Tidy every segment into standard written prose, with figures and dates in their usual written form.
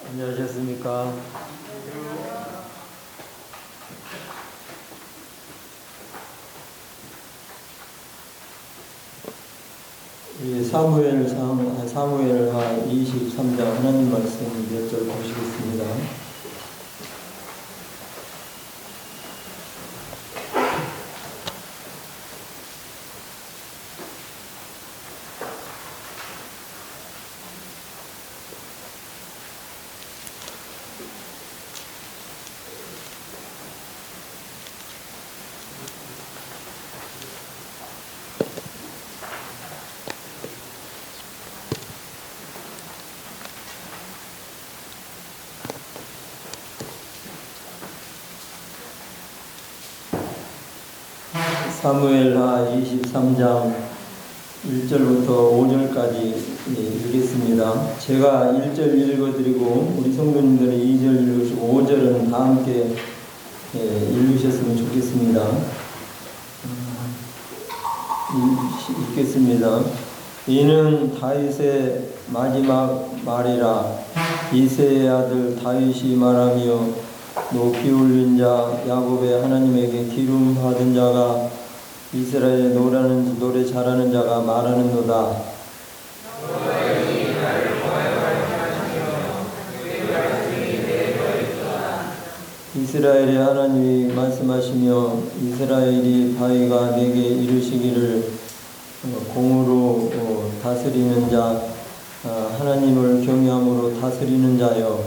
안녕하셨습니까? 이 사무엘하 23장 하나님 말씀 몇 절 보시겠습니다. 사무엘하 23장 1절부터 5절까지 읽겠습니다. 제가 1절 읽어드리고 우리 성도님들은 2절 읽으시고 5절은 다 함께 읽으셨으면 좋겠습니다. 읽겠습니다. 이는 다윗의 마지막 말이라. 이새의 아들 다윗이 말하며 높이 올린 자 야곱의 하나님에게 기름 받은 자가 이스라엘에 노래 잘하는 자가 말하는도다. 이스라엘의 하나님이 말씀하시며 이스라엘이 바위가 내게 이르시기를 공으로 다스리는 자 하나님을 경외함으로 다스리는 자여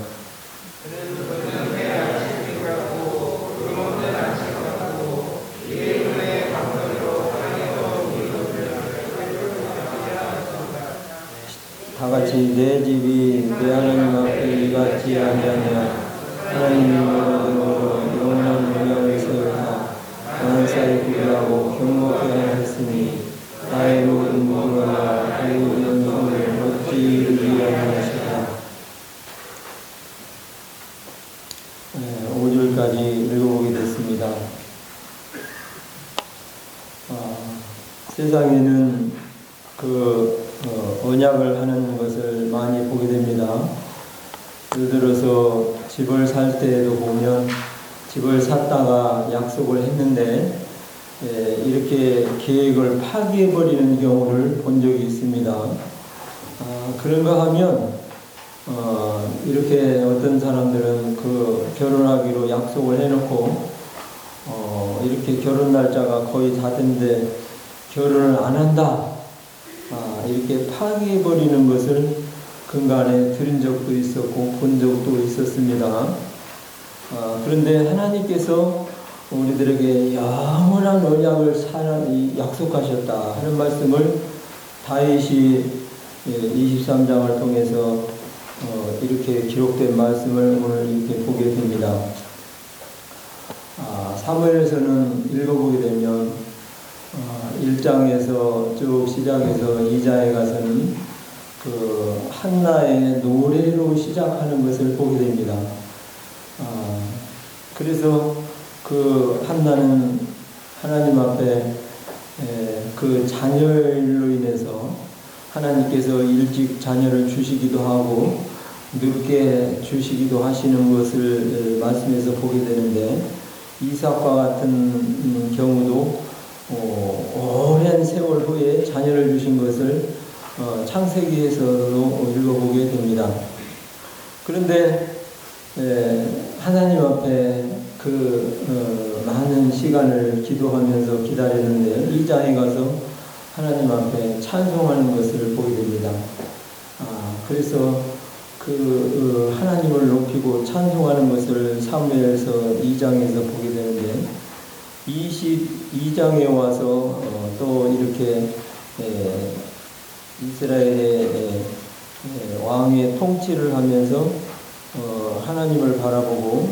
다같이 내 집이 내 하나님 앞에 이같이 아니하냐. 하나님이 너로 영원한 영향을 세우사 만사에 구비하고 경목해 하였으니 나의 모든 무거나 그의 영성을 어찌 이루지 아니하시라. 5절까지 읽어보겠습니다. 세상에는 언약을 하는 것을 많이 보게 됩니다. 예를 들어서 집을 살 때에도 보면 집을 샀다가 약속을 했는데 이렇게 계획을 파기해버리는 경우를 본 적이 있습니다. 그런가 하면 이렇게 어떤 사람들은 결혼하기로 약속을 해놓고 이렇게 결혼 날짜가 거의 다 됐는데 결혼을 안 한다. 이렇게 파기해버리는 것을 근간에 들은 적도 있었고 본 적도 있었습니다. 그런데 하나님께서 우리들에게 영원한 언약을 약속하셨다 하는 말씀을 다윗이 23장을 통해서 이렇게 기록된 말씀을 오늘 이렇게 보게 됩니다. 사무엘서는 읽어보게 되면 1장에서 쭉 시작해서 2장에 가서는 한나의 노래로 시작하는 것을 보게 됩니다. 그래서 한나는 하나님 앞에 자녀로 인해서 하나님께서 일찍 자녀를 주시기도 하고 늦게 주시기도 하시는 것을 말씀에서 보게 되는데 이삭과 같은 경우도 오랜 세월 후에 자녀를 주신 것을 창세기에서도 읽어보게 됩니다. 그런데 하나님 앞에 많은 시간을 기도하면서 기다렸는데 2장에 가서 하나님 앞에 찬송하는 것을 보게 됩니다. 그래서 하나님을 높이고 찬송하는 것을 사무엘서 2장에서 보게 되는데 22장에 와서 또 이렇게 이스라엘의 왕의 통치를 하면서 하나님을 바라보고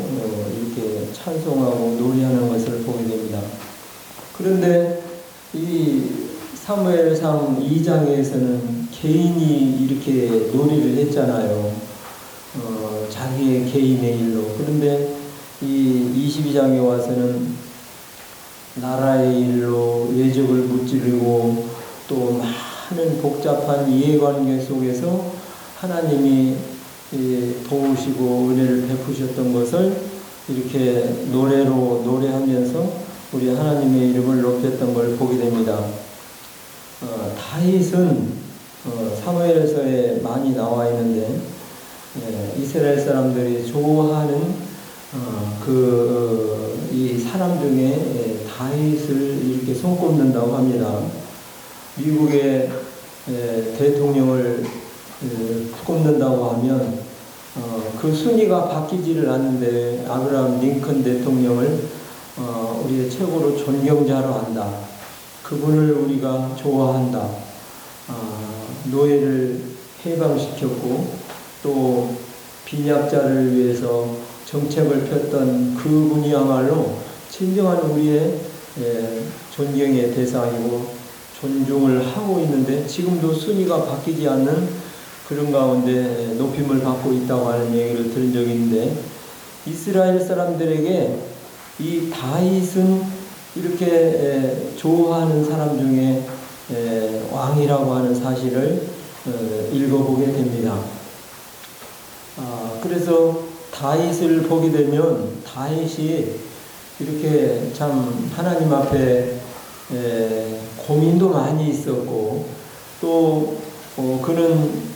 이렇게 찬송하고 노래하는 것을 보게 됩니다. 그런데 이 사무엘상 2장에서는 개인이 이렇게 노래를 했잖아요. 자기의 개인의 일로. 그런데 이 22장에 와서는 나라의 일로 외적을 무찌르고 또 많은 복잡한 이해관계 속에서 하나님이 도우시고 은혜를 베푸셨던 것을 이렇게 노래로 노래하면서 우리 하나님의 이름을 높였던 걸 보게 됩니다. 다윗은 사무엘서에 많이 나와 있는데 이스라엘 사람들이 좋아하는 이 사람 중에 다윗을 이렇게 손꼽는다고 합니다. 미국의 대통령을 꼽는다고 하면 그 순위가 바뀌지를 않는데 아브라함 링컨 대통령을 우리의 최고로 존경자로 한다. 그분을 우리가 좋아한다. 노예를 해방시켰고 또 빈약자를 위해서 정책을 폈던 그분이야말로 진정한 우리의 존경의 대상이고 존중을 하고 있는데 지금도 순위가 바뀌지 않는 그런 가운데 높임을 받고 있다고 하는 얘기를 들은 적이 있는데 이스라엘 사람들에게 이 다윗은 이렇게 좋아하는 사람 중에 왕이라고 하는 사실을 읽어보게 됩니다. 그래서 다윗을 보게 되면 다윗이 이렇게 참 하나님 앞에 고민도 많이 있었고 또 그는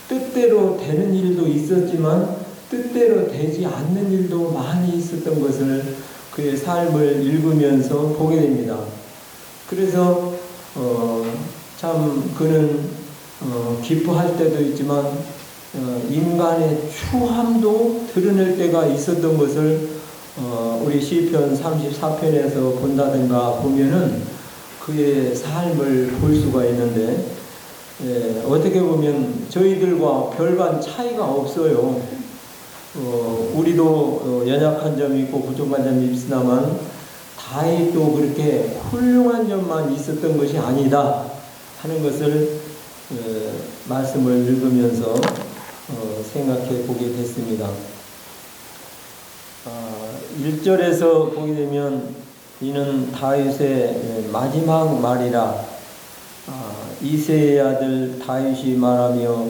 뜻대로 되는 일도 있었지만 뜻대로 되지 않는 일도 많이 있었던 것을 그의 삶을 읽으면서 보게 됩니다. 그래서 참 그는 기뻐할 때도 있지만 인간의 추함도 드러낼 때가 있었던 것을 우리 시편 34편에서 본다든가 보면은 그의 삶을 볼 수가 있는데 어떻게 보면 저희들과 별반 차이가 없어요. 우리도 연약한 점이 있고 부족한 점이 있으나만 다윗도 그렇게 훌륭한 점만 있었던 것이 아니다 하는 것을 말씀을 읽으면서 생각해 보게 됐습니다. 1절에서 보게 되면 이는 다윗의 마지막 말이라 이새의 아들 다윗이 말하며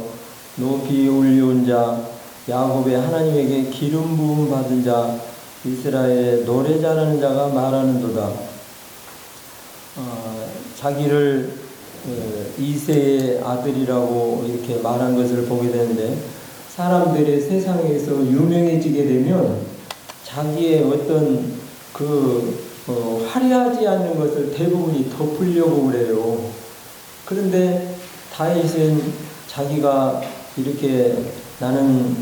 높이 올려온 자 야곱의 하나님에게 기름 부음 받은 자 이스라엘의 노래 잘하는 자가 말하는도다. 자기를 이새의 아들이라고 이렇게 말한 것을 보게 되는데 사람들의 세상에서 유명해지게 되면 자기의 어떤 화려하지 않는 것을 대부분이 덮으려고 그래요. 그런데 다윗은 자기가 이렇게 나는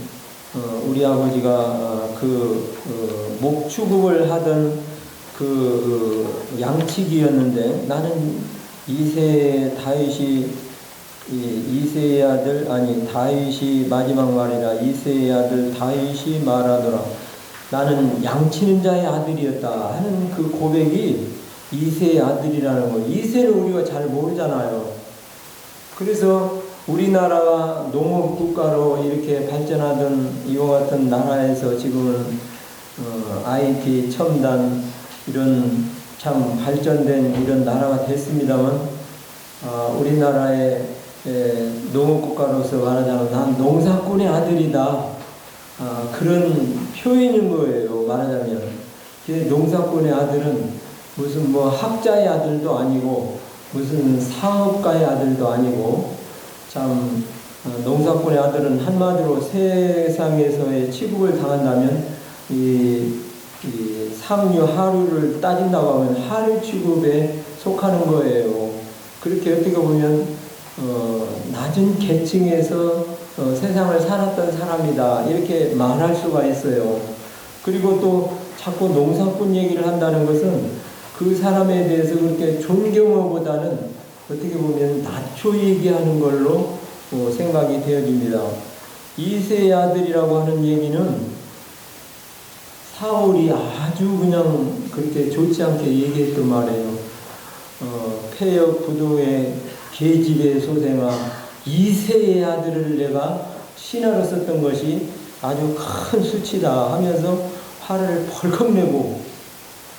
우리 아버지가 목축업을 하던 양치기였는데 나는 이새의 아들 다윗이 마지막 말이라 이새의 아들 다윗이 말하더라. 나는 양치는 자의 아들이었다 하는 그 고백이 이새의 아들이라는 거. 이새를 우리가 잘 모르잖아요. 그래서 우리나라가 농업국가로 이렇게 발전하던 이와 같은 나라에서 지금은 IT 첨단 이런 참 발전된 이런 나라가 됐습니다만 우리나라의 농업국가로서 말하자면 난 농사꾼의 아들이다. 그런 표현인 거예요. 말하자면 농사꾼의 아들은 무슨 학자의 아들도 아니고 무슨 사업가의 아들도 아니고 참 농사꾼의 아들은 한마디로 세상에서의 취급을 당한다면 이 상류 하류를 따진다고 하면 하류 취급에 속하는 거예요. 그렇게 어떻게 보면 낮은 계층에서 세상을 살았던 사람이다 이렇게 말할 수가 있어요. 그리고 또 자꾸 농사꾼 얘기를 한다는 것은 그 사람에 대해서 그렇게 존경어보다는 어떻게 보면 낮춰 얘기하는 걸로 생각이 되어집니다. 이새의 아들이라고 하는 얘기는 사울이 아주 그냥 그렇게 좋지 않게 얘기했던 말이에요. 폐역 부도의 계집의 소생아 이새의 아들을 내가 신하로 썼던 것이 아주 큰 수치다 하면서 화를 벌컥 내고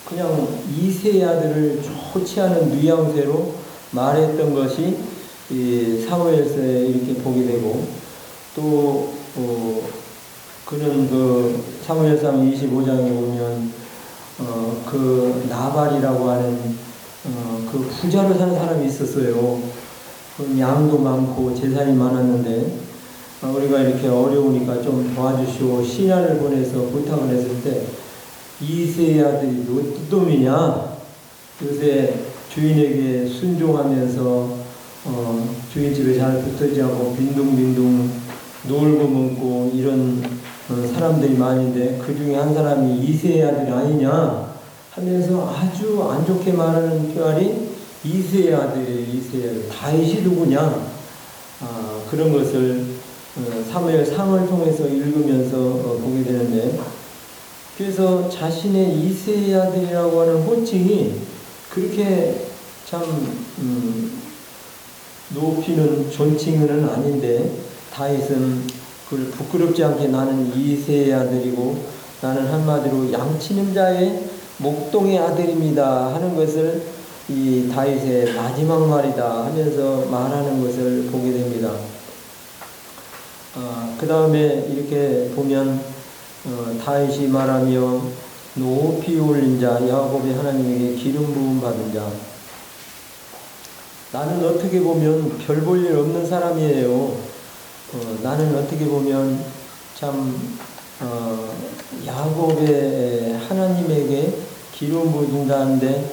그냥 이새의 아들을 좋지 않은 뉘앙세로 말했던 것이 이 사무엘서에 이렇게 보게 되고 또 그는 그 사무엘상 25장에 보면 그 나발이라고 하는 그 부자로 사는 사람이 있었어요. 그 양도 많고 재산이 많았는데 우리가 이렇게 어려우니까 좀 도와주시오 신하를 보내서 부탁을 했을 때 이새의 아들이 너 뚜덤이냐? 요새 주인에게 순종하면서 주인 집에 잘 붙어지 않고 빈둥빈둥 놀고 먹고 이런 사람들이 많은데 그 중에 한 사람이 이새의 아들이 아니냐 하면서 아주 안 좋게 말하는 표현이 이새의 아들이에요. 이새의 아들. 다윗이 누구냐? 그런 것을 사무엘상을 통해서 읽으면서 보게 되는데 그래서 자신의 이새의 아들이라고 하는 호칭이 그렇게 참 높이는 존칭은 아닌데 다윗은 그걸 부끄럽지 않게 나는 이새의 아들이고 나는 한마디로 양치는 자의 목동의 아들입니다 하는 것을 이 다윗의 마지막 말이다 하면서 말하는 것을 보게 됩니다. 그 다음에 이렇게 보면 다윗이 말하며 높이 올린 자 야곱의 하나님에게 기름 부음 받은 자 나는 어떻게 보면 별 볼 일 없는 사람이에요. 나는 어떻게 보면 참 야곱의 하나님에게 기름 부은다는데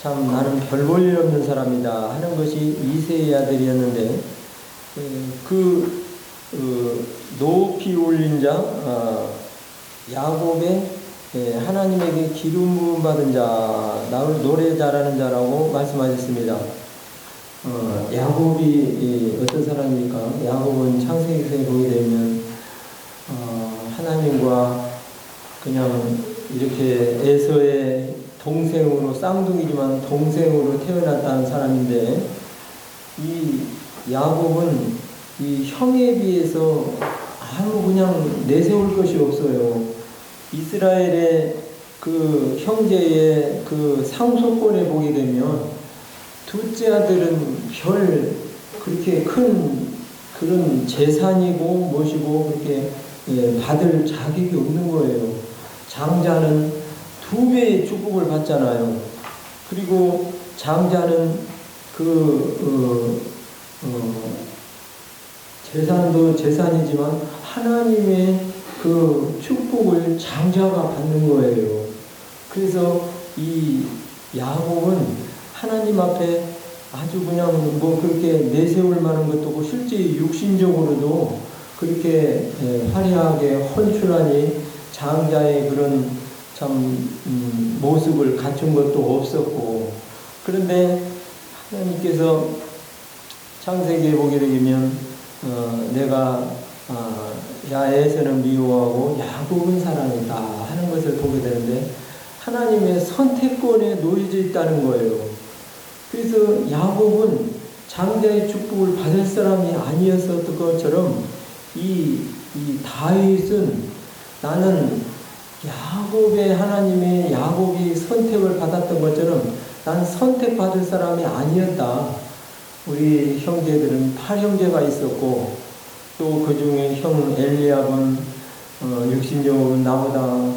참 나는 별 볼 일 없는 사람이다 하는 것이 이새의 아들이었는데 높이 올린 자 야곱의 하나님에게 기름 부음 받은 자 나를 노래 잘하는 자라고 말씀하셨습니다. 야곱이 어떤 사람입니까? 야곱은 창세기서에 보게 되면 하나님과 그냥 이렇게 에서의 동생으로 쌍둥이지만 동생으로 태어났다는 사람인데 이 야곱은 이 형에 비해서 아무 그냥 내세울 것이 없어요. 이스라엘의 그 형제의 그 상속권에 보게 되면 둘째 아들은 별 그렇게 큰 그런 재산이고 무엇이고 그렇게 받을 자격이 없는 거예요. 장자는 2배의 축복을 받잖아요. 그리고 장자는 재산도 재산이지만 하나님의 그 축복을 장자가 받는 거예요. 그래서 이 야곱은 하나님 앞에 아주 그냥 뭐 그렇게 내세울 만한 것도 없고 실제 육신적으로도 그렇게 화려하게 헌출하니 장자의 그런 참 모습을 갖춘 것도 없었고 그런데 하나님께서 창세기에 보게 되면 내가 야에서는 미워하고 야곱은 사랑이다 하는 것을 보게 되는데 하나님의 선택권에 놓여져 있다는 거예요. 그래서 야곱은 장자의 축복을 받을 사람이 아니었었던 것처럼 이 다윗은 나는 야곱의 하나님의 야곱이 선택을 받았던 것처럼 난 선택받을 사람이 아니었다. 우리 형제들은 8형제가 있었고 또 그 중에 형 엘리압은 육신적으로 나보다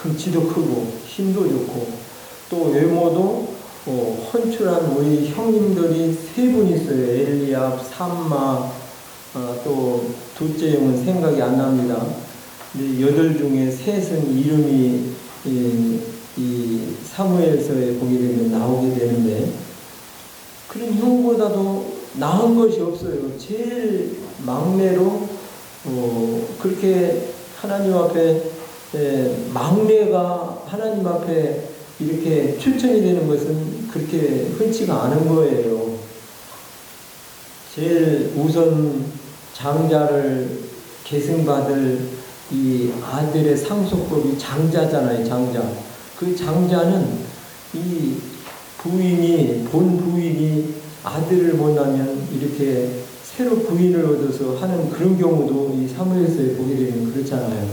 덩치도 크고 힘도 좋고 또 외모도 헌출한 우리 형님들이 3분 있어요. 엘리압, 삼마, 또 둘째 형은 생각이 안 납니다. 근데 8 중에 3은 이름이 이 사무엘서에 보게 되면 나오게 되는데 그런 형보다도 나은 것이 없어요. 제일 막내로 그렇게 하나님 앞에 막내가 하나님 앞에 이렇게 추천이 되는 것은 그렇게 흔치가 않은 거예요. 제일 우선 장자를 계승받을 이 아들의 상속법이 장자잖아요. 장자. 그 장자는 이 본 부인이 아들을 못 낳으면 이렇게 새로 부인을 얻어서 하는 그런 경우도 이 사무엘서에 보게 되면 그렇잖아요.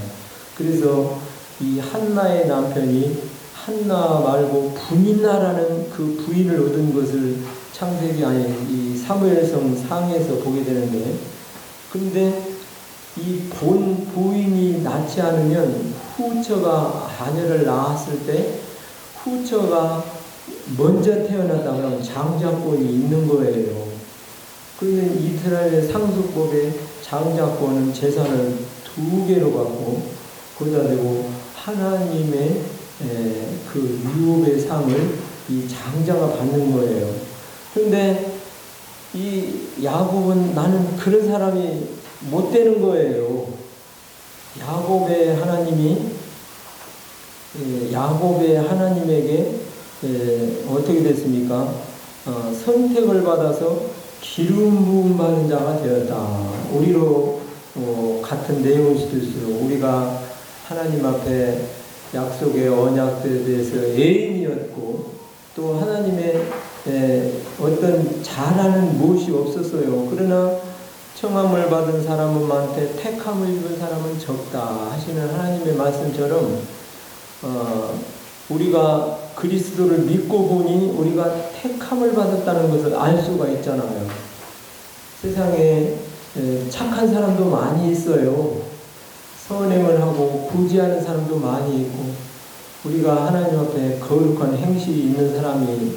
그래서 이 한나의 남편이 한나 말고 분인나라는 그 부인을 얻은 것을 창세기 아니 이 사무엘상 상에서 보게 되는데, 근데 이 부인이 낳지 않으면 후처가 아내를 낳았을 때 후처가 먼저 태어났다 그러면 장자권이 있는 거예요. 그런데 이스라엘 상속법에 장자권은 재산을 2개로 갖고 거기다 대고 하나님의 그 유업의 상을 이 장자가 받는 거예요. 그런데 이 야곱은 나는 그런 사람이 못 되는 거예요. 야곱의 하나님에게 어떻게 됐습니까? 선택을 받아서 기름 부음 받은 자가 되었다. 우리로 같은 내용일수록 우리가 하나님 앞에 약속의 언약들에 대해서 애인이었고 또 하나님의 어떤 잘하는 무엇이 없었어요. 그러나 청함을 받은 사람은 많되 택함을 입은 사람은 적다 하시는 하나님의 말씀처럼 우리가 그리스도를 믿고 보니 우리가 택함을 받았다는 것을 알 수가 있잖아요. 세상에 착한 사람도 많이 있어요. 선행을 하고 구제하는 사람도 많이 있고 우리가 하나님 앞에 거룩한 행실이 있는 사람이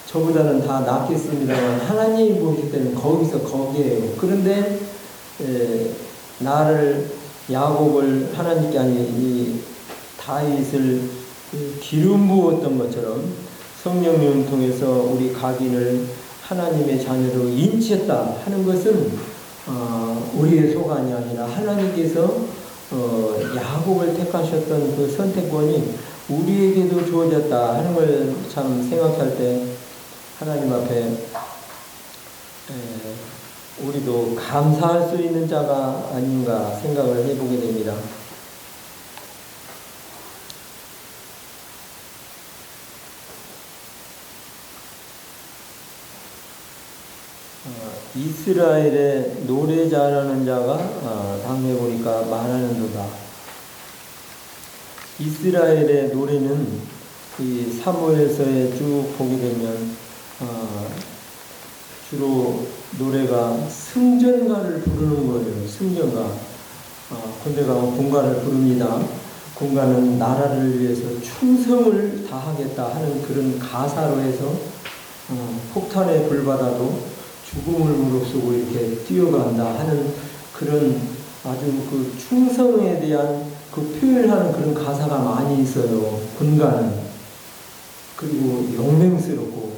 저보다는 다 낫겠습니다만 하나님이 보실 때는 거기에요. 그런데 나를 야곱을 하나님께 이 다윗을 기름 부었던 것처럼 성령님 통해서 우리 각인을 하나님의 자녀로 인치했다 하는 것은 우리의 소관이 아니라 하나님께서 야곱을 택하셨던 그 선택권이 우리에게도 주어졌다 하는 걸 참 생각할 때 하나님 앞에 우리도 감사할 수 있는 자가 아닌가 생각을 해보게 됩니다. 이스라엘의 노래 잘하는 자가 당에 보니까 많았는도다. 이스라엘의 노래는 이 사무엘서에 쭉 보게 되면 주로 노래가 승전가를 부르는 거예요. 승전가. 군대 가면 군가를 부릅니다. 군가는 나라를 위해서 충성을 다하겠다 하는 그런 가사로 해서 폭탄에 불받아도 죽음을 무릅쓰고 이렇게 뛰어간다 하는 그런 아주 그 충성에 대한 그 표현하는 그런 가사가 많이 있어요. 군가는. 그리고 용맹스럽고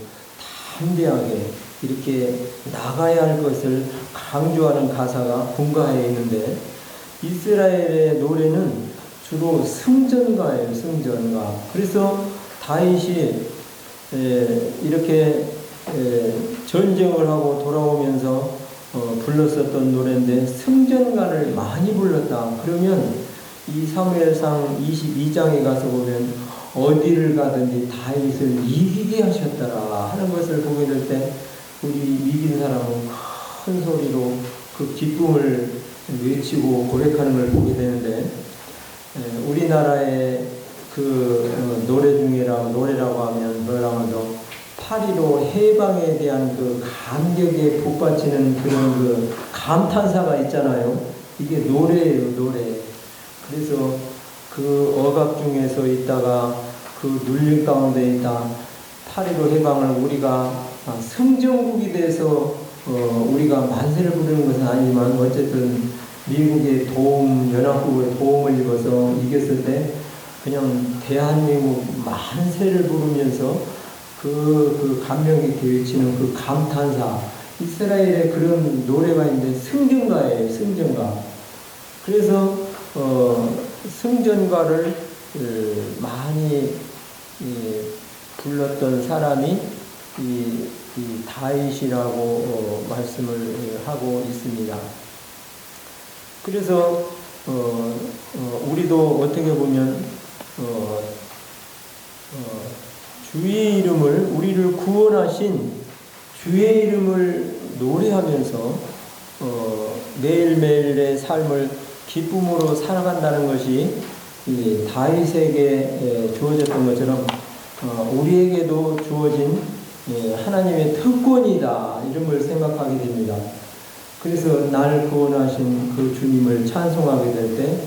담대하게 이렇게 나가야 할 것을 강조하는 가사가 군가에 있는데 이스라엘의 노래는 주로 승전가예요. 승전가. 그래서 다윗이 이렇게 전쟁을 하고 돌아오면서 불렀었던 노래인데 승전가를 많이 불렀다. 그러면 이 사무엘상 22장에 가서 보면 어디를 가든지 다윗을 이기게 하셨더라 하는 것을 보게 될 때 우리 이긴 사람은 큰 소리로 그 기쁨을 외치고 고백하는 걸 보게 되는데 우리나라의 그 노래라고 하면 뭐라고 하죠? 8.15 해방에 대한 그 감격에 북받치는 그런 그 감탄사가 있잖아요. 이게 노래예요, 노래. 그래서 그 억압 중에서 있다가 그 눌림 가운데 있다 8.15 해방을 우리가 승전국이 돼서 우리가 만세를 부르는 것은 아니지만 어쨌든 미국의 연합국의 도움을 입어서 이겼을 때 그냥 대한민국 만세를 부르면서 그 감명 깊게 외치는 그 감탄사 이스라엘에 그런 노래가 있는데 승전가예요. 승전가. 그래서 승전가를 많이 불렀던 사람이 이 다윗이라고 말씀을 하고 있습니다. 그래서 우리도 어떻게 보면 주의 이름을 우리를 구원하신 주의 이름을 노래하면서 매일매일의 삶을 기쁨으로 살아간다는 것이 이 다윗에게 주어졌던 것처럼 우리에게도 주어진 하나님의 특권이다 이런 걸 생각하게 됩니다. 그래서 나를 구원하신 그 주님을 찬송하게 될 때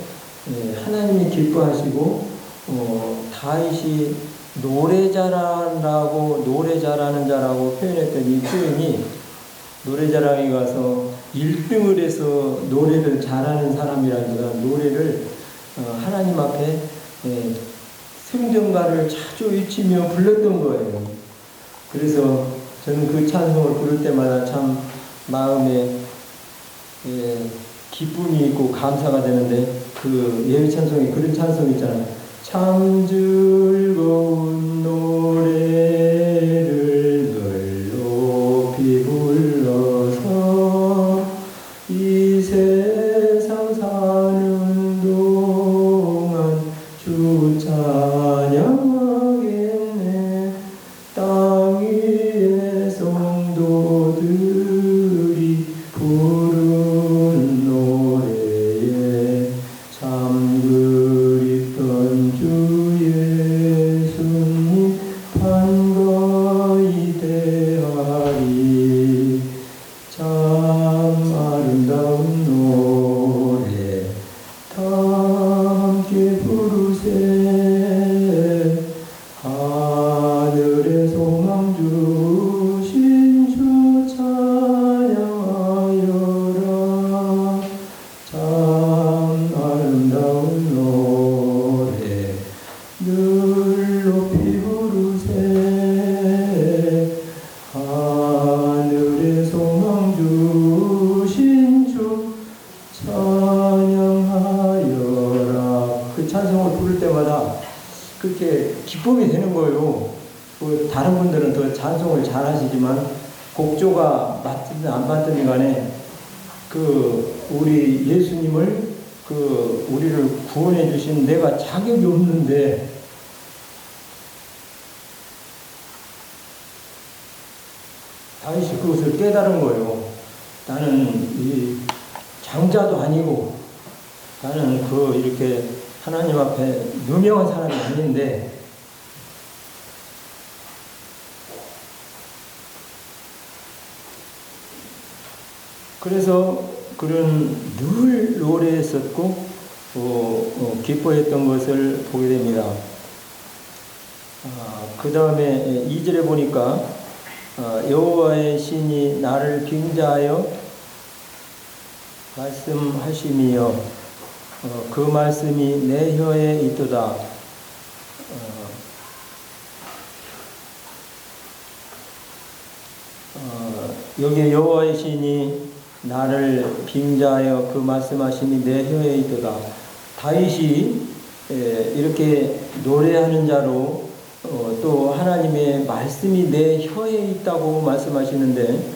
하나님이 기뻐하시고 다윗이 노래 잘하는 자라고 표현했던 이 표현이 노래 자랑에 가서 1등을 해서 노래를 잘하는 사람이라기보다 노래를 하나님 앞에 승전가를 자주 외치며 불렀던 거예요. 그래서 저는 그 찬송을 부를 때마다 참 마음에 기쁨이 있고 감사가 되는데, 그 예배 찬송에 그런 찬송 있잖아요. 참 즐거운 노래를 늘 높이 불러서 이 세상 사는 동안 주 찬양하겠네. 땅 위의 성도들이 부른 노래에 참 그립던 주 예수님 반가이 대하리. 참 아름다운 노래 다 함께 부르세. 하늘의 소망 주신 주 찬양하여라. 참 아름다운 노래 늘 높이 부르세. 하늘의 소망 주신 주 찬양하여라. 그 찬송을 부를 때마다 그렇게 기쁨이 되는 거예요. 다른 분들은 더 찬송을 잘 하시지만 곡조가 맞든 안 맞든 간에 우리 예수님을 우리를 구원해 주신 내가 자격이 없는데 다윗이 그것을 깨달은 거예요. 나는 이 장자도 아니고 나는 이렇게 하나님 앞에 유명한 사람이 아닌데 그래서 그런 늘 노래했었고 기뻐했던 것을 보게 됩니다. 그 다음에 2절에 보니까 여호와의 신이 나를 빙자하여 말씀하심이여 그 말씀이 내 혀에 있도다. 여기에 여호와의 신이 나를 빙자하여 그 말씀하심이 내 혀에 있도다. 다윗이 이렇게 노래하는 자로 또 하나님의 말씀이 내 혀에 있다고 말씀하시는데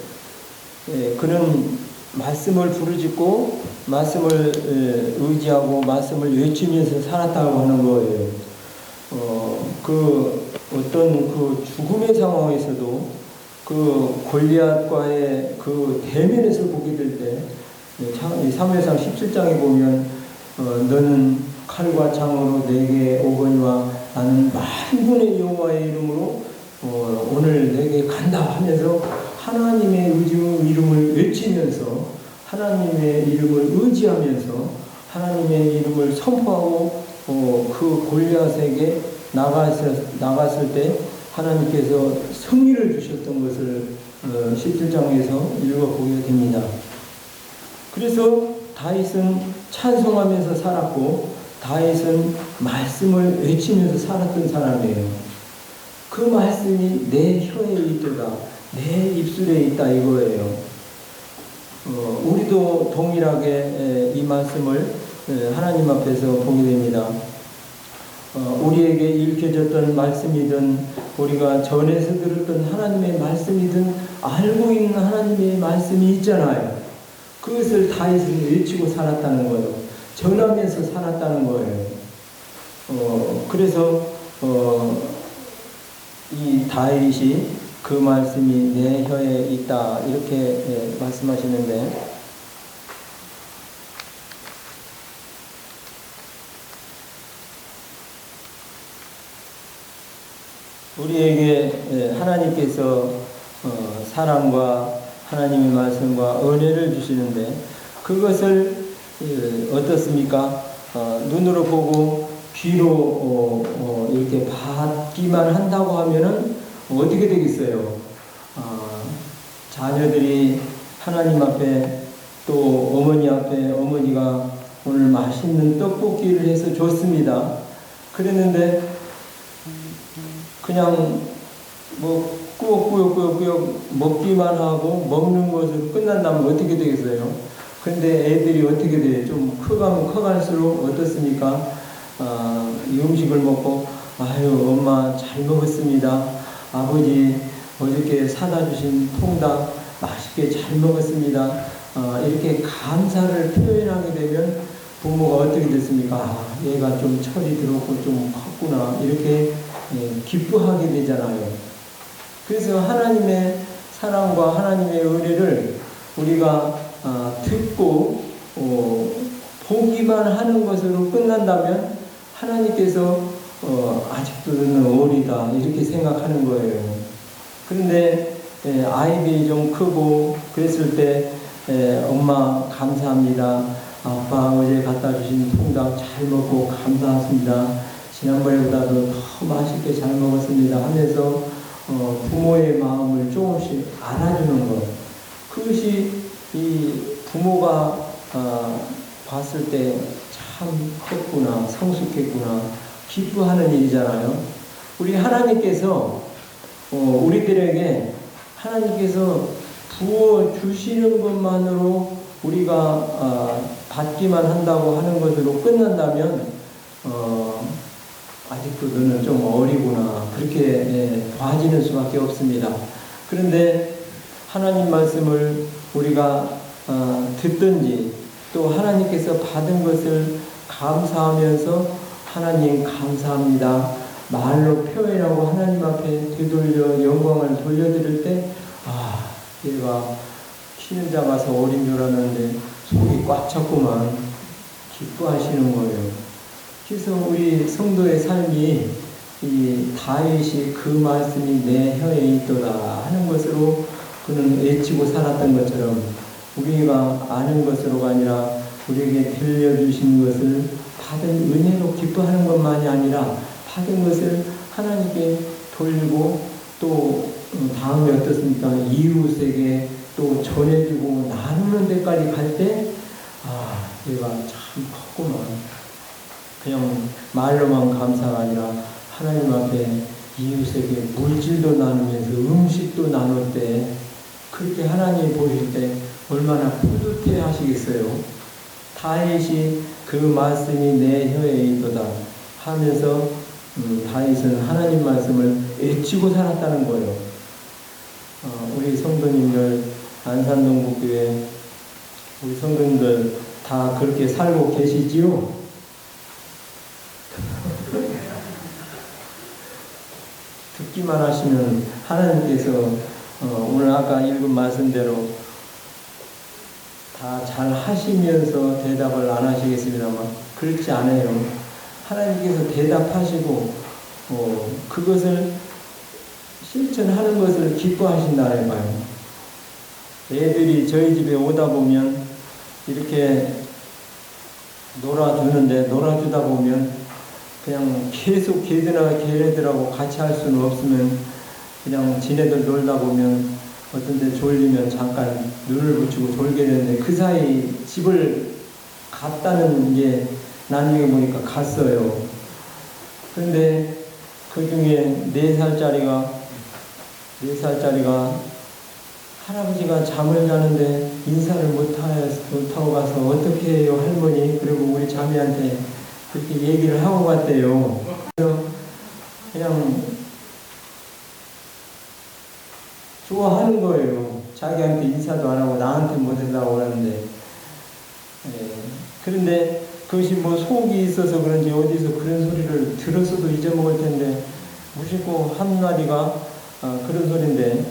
그는 말씀을 부르짖고 말씀을 의지하고 말씀을 외치면서 살았다고 하는 거예요. 어떤 죽음의 상황에서도 골리앗과의 대면에서 보게 될 때 사무엘상 17장에 보면 너는 칼과 창으로 내게 오거니와 나는 만군의 여호와의 이름으로 오늘 내게 간다 하면서 하나님의 이름을 외치면서 하나님의 이름을 의지하면서 하나님의 이름을 선포하고 그 골리앗에게 나갔을 때 하나님께서 승리를 주셨던 것을 17장에서 읽어보게 됩니다. 그래서 다윗은 찬송하면서 살았고 다윗은 말씀을 외치면서 살았던 사람이에요. 그 말씀이 내 혀에 있도다. 내 입술에 있다 이거예요. 우리도 동일하게 이 말씀을 하나님 앞에서 보게 됩니다. 우리에게 읽혀졌던 말씀이든 우리가 전에서 들었던 하나님의 말씀이든 알고 있는 하나님의 말씀이 있잖아요. 그것을 다윗은 외치고 살았다는 거예요. 전하면서 살았다는 거예요. 그래서 이 다윗이 그 말씀이 내 혀에 있다 이렇게 말씀하시는데 우리에게 하나님께서 사랑과 하나님의 말씀과 은혜를 주시는데 그것을 어떻습니까? 눈으로 보고 귀로 이렇게 받기만 한다고 하면은 어떻게 되겠어요? 자녀들이 하나님 앞에 또 어머니 앞에 어머니가 오늘 맛있는 떡볶이를 해서 줬습니다. 그랬는데 그냥 뭐 꾸역꾸역 먹기만 하고 먹는 것으로 끝난다면 어떻게 되겠어요? 근데 애들이 어떻게 돼요? 좀 커가면 커갈수록 어떻습니까? 이 음식을 먹고 아유 엄마 잘 먹었습니다. 아버지 어저께 사다 주신 통닭 맛있게 잘 먹었습니다. 이렇게 감사를 표현하게 되면 부모가 어떻게 됐습니까? 얘가 좀 철이 들었고 좀 컸구나 이렇게 기뻐하게 되잖아요. 그래서 하나님의 사랑과 하나님의 은혜를 우리가 듣고 보기만 하는 것으로 끝난다면 하나님께서 아직도 너는 어리다 이렇게 생각하는 거예요. 그런데 아이들이 좀 크고 그랬을 때 엄마 감사합니다. 아빠 어제 갖다 주신 통닭 잘 먹고 감사합니다. 지난번에보다도 더 맛있게 잘 먹었습니다 하면서 부모의 마음을 조금씩 알아주는 것. 그것이 이 부모가 봤을 때 참 컸구나, 성숙했구나, 기뻐하는 일이잖아요. 우리 하나님께서 우리들에게 하나님께서 부어주시는 것만으로 우리가 받기만 한다고 하는 것으로 끝난다면 아직도 너는 좀 어리구나 그렇게 봐지는 수밖에 없습니다. 그런데 하나님 말씀을 우리가 듣든지 또 하나님께서 받은 것을 감사하면서 하나님 감사합니다 말로 표현하고 하나님 앞에 되돌려 영광을 돌려드릴 때 얘가 키는 작아서 어린 줄 알았는데 속이 꽉 찼구만 기뻐하시는 거예요. 그래서 우리 성도의 삶이 이 다윗이 그 말씀이 내 혀에 있도다 하는 것으로 그는 외치고 살았던 것처럼 우리가 아는 것으로가 아니라 우리에게 들려주신 것을 받은 은혜로 기뻐하는 것만이 아니라 받은 것을 하나님께 돌리고 또 다음에 어떻습니까? 이웃에게 또 전해주고 나누는 데까지 갈 때 얘가 참 컸구만. 그냥 말로만 감사가 아니라 하나님 앞에 이웃에게 물질도 나누면서 음식도 나눌 때 그렇게 하나님이 보실 때 얼마나 뿌듯해 하시겠어요. 다윗이 그 말씀이 내 혀에 있도다 하면서 다윗은 하나님 말씀을 외치고 살았다는 거예요. 우리 성도님들 안산동국교회 우리 성도님들 다 그렇게 살고 계시지요? 듣기만 하시면 하나님께서 오늘 아까 읽은 말씀대로 다 잘 하시면서 대답을 안 하시겠습니다만 그렇지 않아요. 하나님께서 대답하시고 그것을 실천하는 것을 기뻐하신다 해봐요. 애들이 저희 집에 오다 보면 이렇게 놀아주다 보면 그냥 계속 걔네들하고 같이 할 수는 없으면 그냥 지네들 놀다 보면 어떤 데 졸리면 잠깐 눈을 붙이고 졸게 되는데 그 사이 집을 갔다는 게 나중에 보니까 갔어요. 그런데 그 중에 4살짜리가 할아버지가 잠을 자는데 인사를 못하고 가서 어떻게 해요 할머니? 그리고 우리 자매한테 그렇게 얘기를 하고 갔대요. 그래서 그냥 좋아하는 거예요. 자기한테 인사도 안 하고 나한테 못한다고 그러는데. 그런데 그것이 뭐 속이 있어서 그런지 어디서 그런 소리를 들었어도 잊어먹을 텐데 무심코 한마디가 그런 소리인데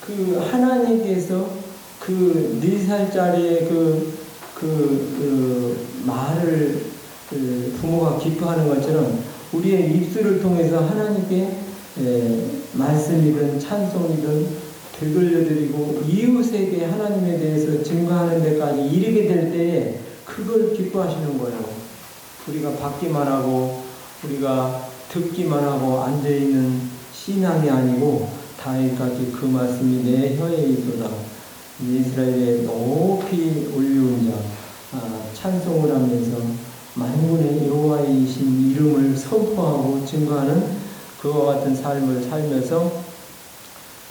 그 하나님께서 그 4살짜리의 그 말을 부모가 기뻐하는 것처럼 우리의 입술을 통해서 하나님께 말씀이든 찬송이든 되돌려드리고 이웃에게 하나님에 대해서 증거하는 데까지 이르게 될 때에 그걸 기뻐하시는 거예요. 우리가 받기만 하고 우리가 듣기만 하고 앉아있는 신앙이 아니고 다윗같이 그 말씀이 내 혀에 있도다. 이스라엘의 높이 올리운 자 찬송을 하면서 만군의 여호와이신 이름을 선포하고 증거하는 그와 같은 삶을 살면서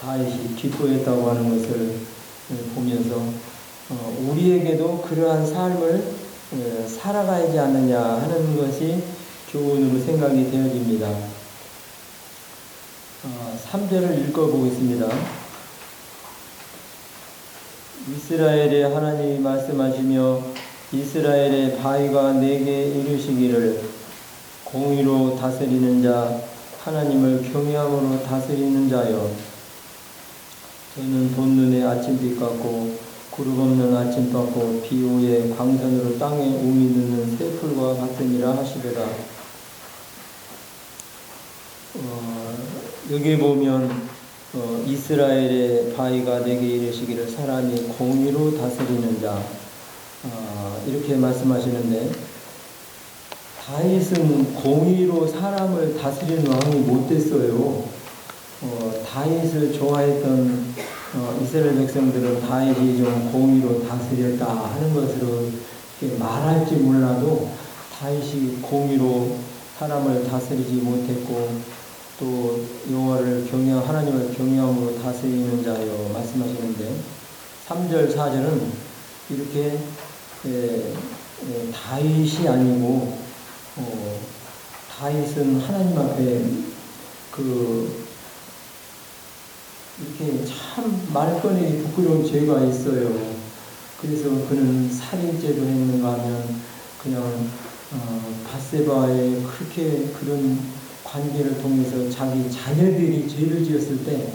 다윗이 기뻐했다고 하는 것을 보면서 우리에게도 그러한 삶을 살아가야지 않느냐 하는 것이 교훈으로 생각이 되어집니다. 3절을 읽어보겠습니다. 이스라엘의 하나님이 말씀하시며 이스라엘의 바위가 내게 이르시기를 공의로 다스리는 자 하나님을 경외함으로 다스리는 자여 저는 돋눈의 아침빛 같고 구름 없는 아침빛 같고 비 후에 광선으로 땅에 우미 드는 새풀과 같으니라 하시더라. 여기 보면 이스라엘의 바위가 내게 이르시기를 사람이 공의로 다스리는 자 이렇게 말씀하시는데 다윗은 공의로 사람을 다스리는 왕이 못 됐어요. 다윗을 좋아했던 이스라엘 백성들은 다윗이 좀 공의로 다스렸다 하는 것으로 말할지 몰라도 다윗이 공의로 사람을 다스리지 못했고 또 여호와를 하나님을 경외함으로 다스리는 자여 말씀하시는데 3절 4절은 이렇게 다윗이 아니고 다윗은 하나님 앞에 이렇게 참 말 꺼내기 부끄러운 죄가 있어요. 그래서 그는 살인죄도 했는가 하면 그냥 밧세바의 그렇게 그런 관계를 통해서 자기 자녀들이 죄를 지었을 때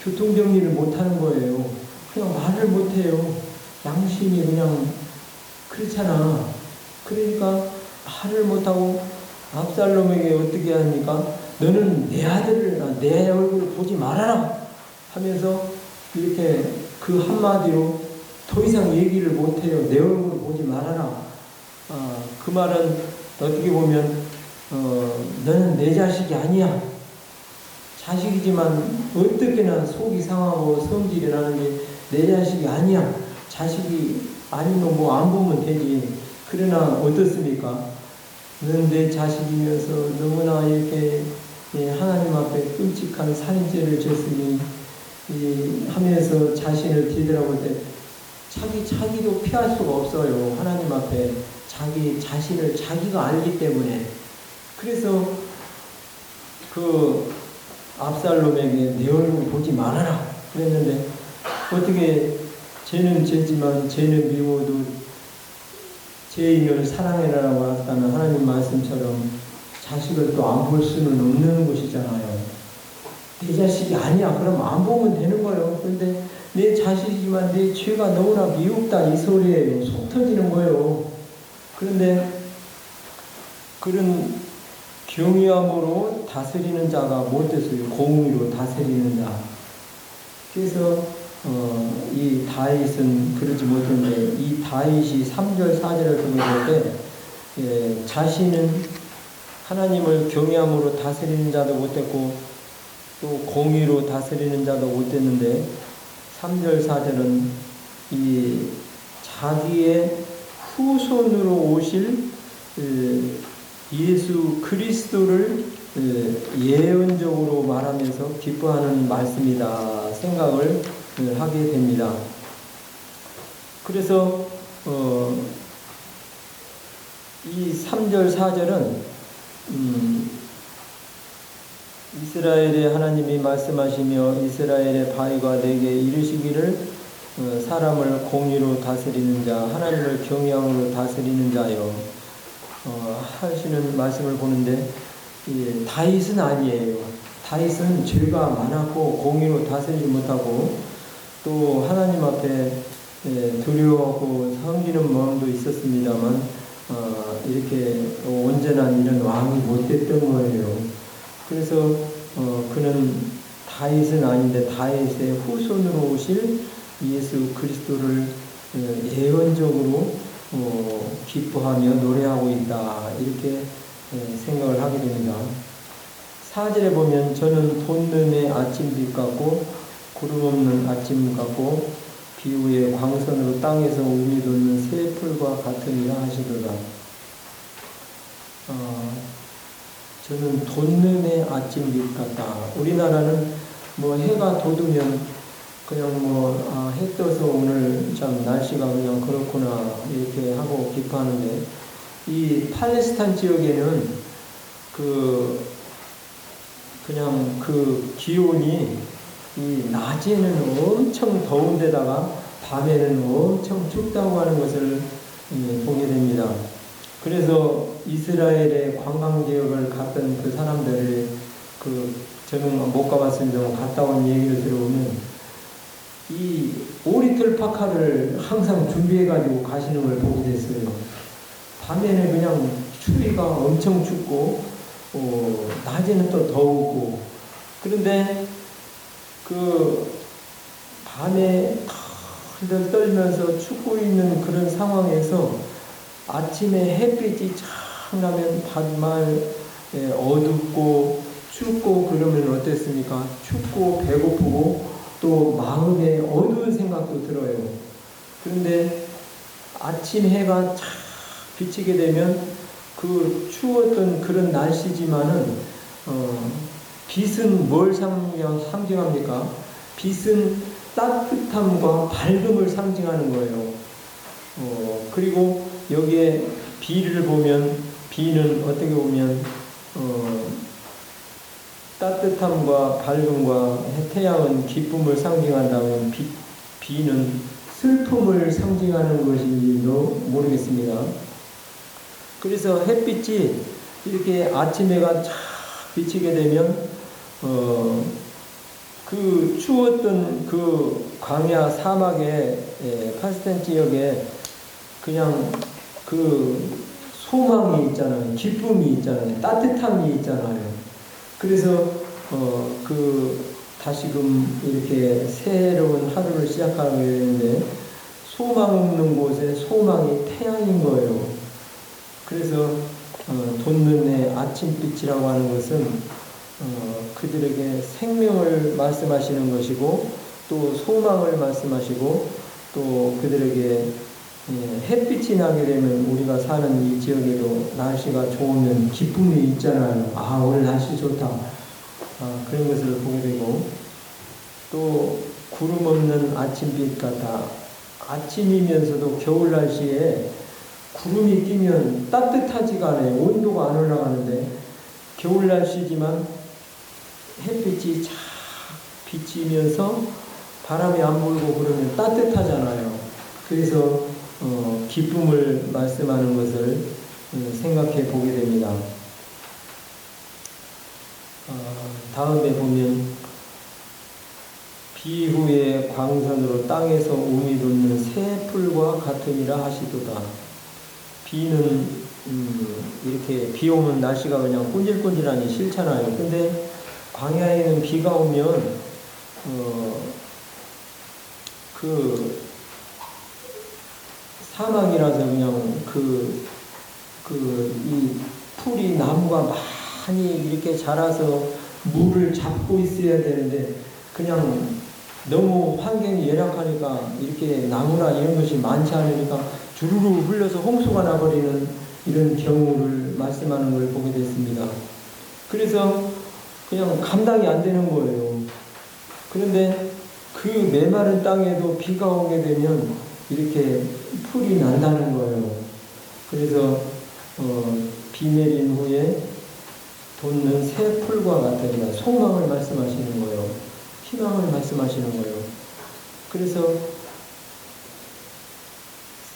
교통정리를 못하는 거예요. 그냥 말을 못해요. 양심이 그냥 그렇잖아. 그러니까 말을 못하고 압살롬에게 어떻게 합니까? 너는 내 아들을 내 얼굴을 보지 말아라 하면서 이렇게 그 한마디로 더 이상 얘기를 못해요. 내 얼굴을 보지 말아라. 그 말은 어떻게 보면 너는 내 자식이 아니야. 자식이지만 어떻게나 속이 상하고 성질이 나는 게 내 자식이 아니야. 자식이 아니면 뭐 안 보면 되지. 그러나 어떻습니까? 너는 내 자식이면서 너무나 이렇게 하나님 앞에 끔찍한 살인죄를 졌으니 하면서 자신을 뒤돌아볼 때 자기도 피할 수가 없어요. 하나님 앞에 자기 자신을 자기가 알기 때문에. 그래서 그 압살롬에게 내 얼굴 보지 말아라 그랬는데 어떻게 죄는 죄지만 죄는 미워도 죄인을 사랑해라라고 하다는 하나님 말씀처럼 자식을 또 안 볼 수는 없는 것이잖아요. 내 자식이 아니야. 그럼 안 보면 되는 거예요. 그런데 내 자식이지만 내 죄가 너무나 미흡다 이 소리예요. 속 터지는 거예요. 그런데 그런 경외함으로 다스리는 자가 못 됐어요. 공의로 다스리는 자. 그래서 이 다윗은 그러지 못했는데 이 다윗이 3절 4절을 보게 될 때 자신은 하나님을 경외함으로 다스리는 자도 못했고 또 공의로 다스리는 자도 못됐는데 3절 4절은 이 자기의 후손으로 오실 예수 그리스도를 예언적으로 말하면서 기뻐하는 말씀이다 생각을 하게 됩니다. 그래서 이 3절 4절은 이스라엘의 하나님이 말씀하시며 이스라엘의 바위가 내게 이르시기를 사람을 공의로 다스리는 자 하나님을 경외함으로 다스리는 자요 하시는 말씀을 보는데 다윗은 아니에요. 다윗은 죄가 많았고 공의로 다스리지 못하고 또 하나님 앞에 두려워하고 섬기는 마음도 있었습니다만 이렇게 온전한 이런 왕이 못됐던 거예요. 그래서 그는 다윗은 아닌데 다윗의 후손으로 오실 예수 그리스도를 예언적으로 기뻐하며 노래하고 있다. 이렇게 생각을 하게 됩니다. 4절에 보면 저는 돋는 아침빛 같고 구름 없는 아침 같고 비후의 광선으로 땅에서 우미 돋는 새 풀과 같으니라 하시도다. 저는 돋는 아침빛 같다. 우리나라는 뭐 해가 돋으면 그냥 해 떠서 오늘 참 날씨가 그냥 그렇구나 이렇게 하고 기뻐하는데, 이 팔레스타인 지역에는 그냥 그 기온이 이 낮에는 엄청 더운데다가 밤에는 엄청 춥다고 하는 것을 보게 됩니다. 그래서 이스라엘의 관광지역을 갔던 그 사람들을 저는 못 가봤습니다만 갔다 온 얘기를 들어보면 이 오리털 파카를 항상 준비해가지고 가시는 걸 보게 됐어요. 밤에는 그냥 추위가 엄청 춥고 낮에는 또 더우고, 그런데 밤에 덜덜 떨면서 춥고 있는 그런 상황에서 아침에 햇빛이 쫙 나면 정말 어둡고 춥고 그러면 어땠습니까? 춥고 배고프고 또 마음에 어두운 생각도 들어요. 그런데 아침 해가 쫙 비치게 되면 그 추웠던 그런 날씨지만은 빛은 뭘 상징합니까? 빛은 따뜻함과 밝음을 상징하는 거예요. 그리고 여기에 비를 보면, 비는 어떻게 보면 따뜻함과 밝음과 태양은 기쁨을 상징한다면 비는 슬픔을 상징하는 것인지도 모르겠습니다. 그래서 햇빛이 이렇게 아침해가 쫙 비치게 되면 그 추웠던 그 광야 사막의 팔레스타인 지역에 그냥 그 소망이 있잖아요. 기쁨이 있잖아요. 따뜻함이 있잖아요. 그래서 다시금 이렇게 새로운 하루를 시작하게 되는데 소망 없는 곳에 소망이 태양인 거예요. 그래서 돋는 아침빛이라고 하는 것은 그들에게 생명을 말씀하시는 것이고 또 소망을 말씀하시고 또 그들에게 햇빛이 나게 되면 우리가 사는 이 지역에도 날씨가 좋으면 기쁨이 있잖아요. 오늘 날씨 좋다. 그런 것을 보게 되고, 또 구름 없는 아침빛 같아. 아침이면서도 겨울 날씨에 구름이 끼면 따뜻하지가 않아요. 온도가 안 올라가는데 겨울 날씨지만 햇빛이 쫙 비치면서 바람이 안 불고 그러면 따뜻하잖아요. 그래서 기쁨을 말씀하는 것을 생각해 보게 됩니다. 다음에 보면 비후의 광선으로 땅에서 우미 돋는 새 풀과 같으니라 하시도다. 비는 이렇게 비 오면 날씨가 그냥 꼰질꼰질하니 싫잖아요. 근데 광야에는 비가 오면 사막이라서 그냥 이 풀이 나무가 많이 이렇게 자라서 물을 잡고 있어야 되는데 그냥 너무 환경이 열악하니까 이렇게 나무나 이런 것이 많지 않으니까 주르르 흘려서 홍수가 나버리는 이런 경우를 말씀하는 걸 보게 됐습니다. 그래서 그냥 감당이 안 되는 거예요. 그런데 그 메마른 땅에도 비가 오게 되면 이렇게 풀이 난다는 거예요. 그래서 비 내린 후에 돋는 새 풀과 같으리라. 소망을 말씀하시는 거예요. 희망을 말씀하시는 거예요. 그래서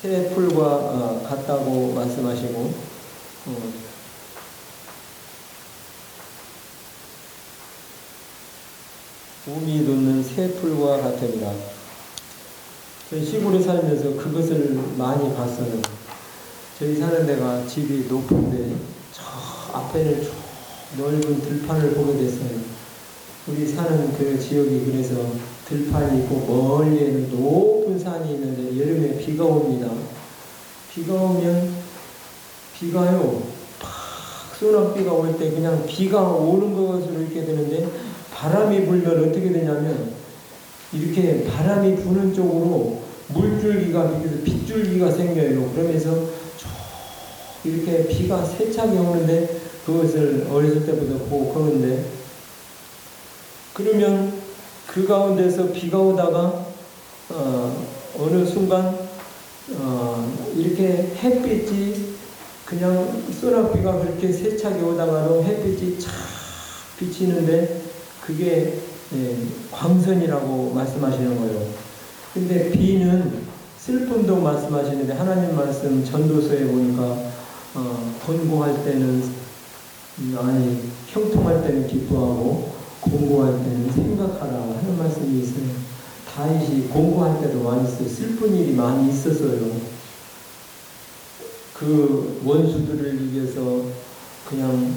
새 풀과 같다고 말씀하시고 우미 돋는 새 풀과 같으리라. 저희 시골에 살면서 그것을 많이 봤어요. 저희 사는 데가 집이 높은데 저 앞에는 쭉 넓은 들판을 보게 됐어요. 우리 사는 그 지역이 그래서 들판이 있고 멀리에는 높은 산이 있는데 여름에 비가 옵니다. 비가 오면 비가요 팍 소낙비가 올 때 그냥 비가 오는 것으로 이렇게 되는데 바람이 불면 어떻게 되냐면 이렇게 바람이 부는 쪽으로 물줄기가 빗줄기가 생겨요. 그러면서 이렇게 비가 세차게 오는데 그것을 어렸을 때부터 보고 그러는데 그러면 그 가운데서 비가 오다가 어느 순간 이렇게 햇빛이 그냥 소낙비가 그렇게 세차게 오다가도 햇빛이 착 비치는데 그게 광선이라고 말씀하시는 거예요. 근데 비는 슬픔도 말씀하시는데 하나님 말씀 전도서에 보니까 권고할 때는 형통할 때는 기뻐하고 공고할 때는 생각하라 하는 말씀이 있어요. 다윗이 공고할 때도 많이 있어요. 슬픈 일이 많이 있었어요. 그 원수들을 이겨서 그냥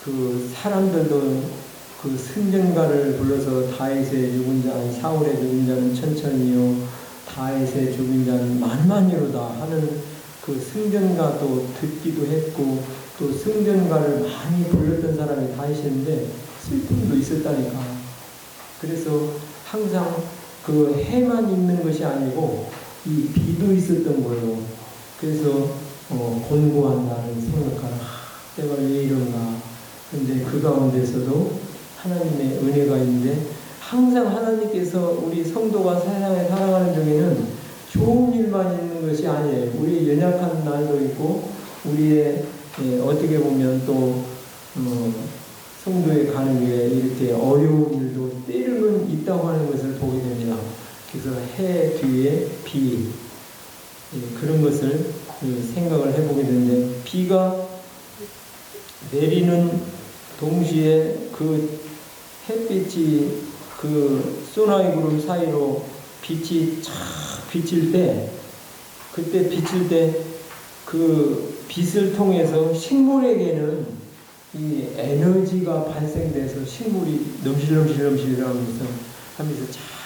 그 사람들도 그 승전가를 불러서 다윗의 죽은 자, 사울의 죽은 자는 천천히요, 다윗의 죽은 자는 만만히로다 하는 그 승전가도 듣기도 했고 또 승전가를 많이 불렀던 사람이 다윗인데 슬픔도 있었다니까. 그래서 항상 그 해만 있는 것이 아니고 이 비도 있었던 거예요. 그래서 권고한다는 생각하라. 내가 왜 이런가. 근데 그 가운데서도 하나님의 은혜가 있는데 항상 하나님께서 우리 성도가 세상에 살아가는 중에는 좋은 일만 있는 것이 아니에요. 우리 연약한 날도 있고 우리의 어떻게 보면 또 성도에 가는 길에 이렇게 어려운 일도 때로는 있다고 하는 것을 보게 됩니다. 그래서 해 뒤에 비 그런 것을 생각을 해보게 되는데 비가 내리는 동시에 그 햇빛이 그 소나기 구름 사이로 빛이 착 비칠 때 그때 비칠 때 그 빛을 통해서 식물에게는 이 에너지가 발생돼서 식물이 넘실넘실하면서